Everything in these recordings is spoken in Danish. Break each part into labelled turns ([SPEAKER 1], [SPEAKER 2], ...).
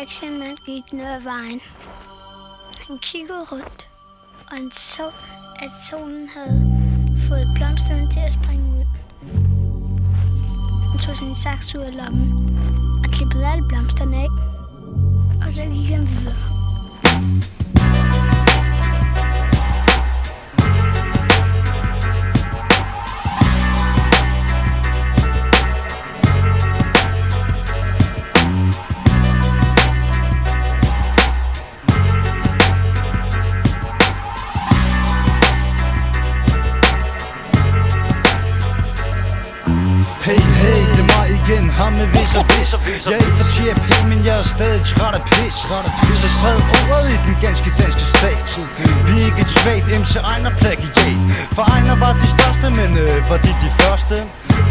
[SPEAKER 1] Actionman gik ned ad vejen. Han kiggede rundt, og han så, at solen havde fået blomsterne til at springe ud. Han tog sin saks ud af lommen og klippede alle blomsterne af, og så gik han videre.
[SPEAKER 2] Hey, hey, det er mig igen, ham med vis og vis. Jeg er ikke fra TRP, men jeg er stadig træt af pis. Så spred ordet i den ganske danske stat. Vi er ikke et svagt MC Ejner plagiat. For Ejner var de største, men var de første?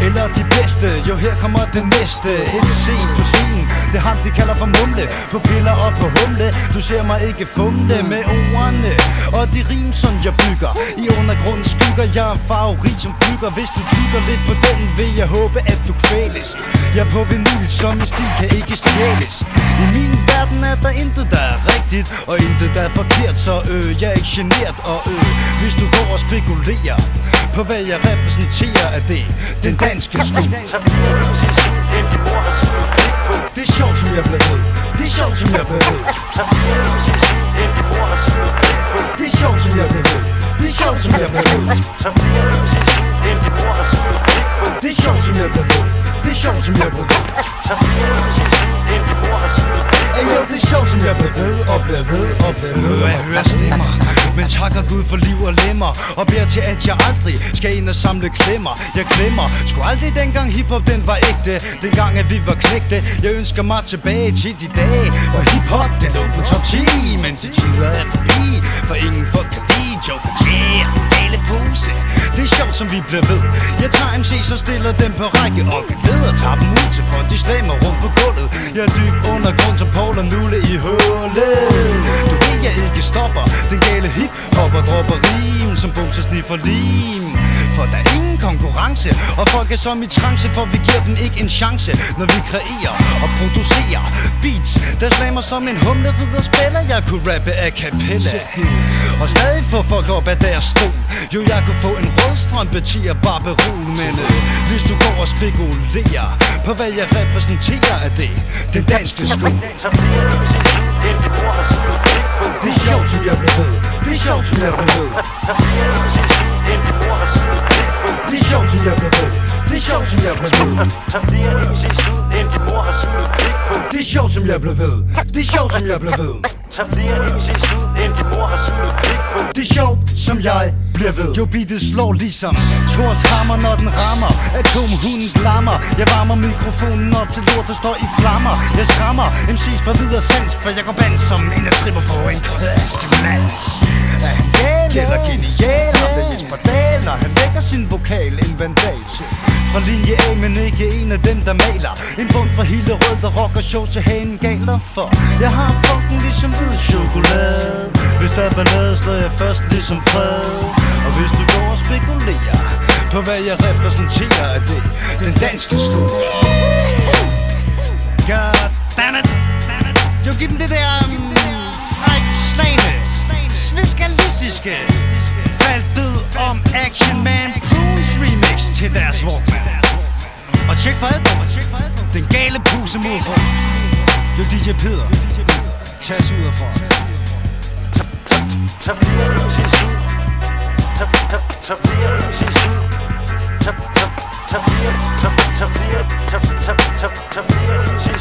[SPEAKER 2] Eller de bedste? Jo, her kommer det næste. MC på scenen, det er ham de kalder for mumle. På piller og på humle, du ser mig ikke fumle med ordene. Og de rim som jeg bygger, i undergrunden skygger. Jeg er favorit som flyger. Hvis du tykker lidt på den, vil jeg håbe at du kvæles. Jeg er på vinyl, som i stil kan ikke stjæles. I min verden er der intet der er rigtigt, og intet der er forkert. Så jeg er ikke genert, og hvis du går og spekulerer på hvad jeg repræsenterer, er det den danske sko. Det er sjovt som jeg blev ved. Det er sjovt som jeg blev ved. Det er sjovt som jeg blev ved. Det er sjovt som jeg blev ved. Det er sjovt som jeg blev ved. Det er sjovt som jeg blev ved. Jo, det er sjovt som jeg blev ved og blev ved og blev ved. Jeg hører stemmer, men takker Gud for liv og lemmer, og beder til at jeg aldrig skal ind og samle klemmer. Jeg glemmer sgu aldrig dengang hiphop den var ægte, dengang at vi var knægte. Jeg ønsker mig tilbage til de dage, hvor hiphop den lå på top 10. Men de tider er forbi, for ingen folk kan lide Joker J og den gale pose. Det er sjovt som vi bliver ved. Jeg tager MC så stiller dem på række og leder, tager dem ud til folk, de slammer rundt på gulvet. Jeg er dyb undergrund som Paul og Nulle i hullet. Du ved jeg ikke stopper, den gale hip-hopper dropper rim som bumser sniffer lim. For der er ingen konkurrence, og folk er som i trance, for vi giver dem ikke en chance. Når vi kreerer og producerer beats, der slammer som en humle ridder spiller. Jeg kunne rappe a cappella og stadig få folk op af deres stol. Jo, jeg kunne få en rødstrømpe til at barberol. Men hvis du går og spekulerer på hvad jeg repræsenterer, er det den danske sko. Det er sjovt som jeg blev ved. Det er sjovt som jeg blev ved. Det er sjovt som jeg blev ved. Det er sjovt som jeg blev ved. Det er sjovt som jeg blev ved. Det er sjovt som jeg blev ved. Det er sjovt som jeg bliver ved. Jo, beatet slår ligesom Thors hammer, når den rammer. Atomhunden glammer. Jeg varmer mikrofonen op til lort, der står i flammer. Jeg skræmmer MC's for videre sans, for jeg går band som en, der tripper på en konsistimens. Er han gal eller genial? Ham der Jesper Dahl, når han lægger sin vokal en vandal. Fra linje A, men ikke en af dem der maler. En bund for hele rød, der rocker show til hanen galer for. Jeg har funken ligesom hvid chokolade. Hvis der er ballade, slår jeg først ligesom fred. Og hvis du går og spekulerer på hvad jeg repræsenterer, er det den danske sko. Goddammit. Jo, giv dem det der fræk slagende, svenskalistiske fald død om Action Man Prunes remix til deres Walkman. Og tjek for albumet, den gale puse mod rum. Jo, DJ Peder, tag os ud herfra. Tag flere MC's ud. Tag flere MC's ud. Tag flere MC's ud.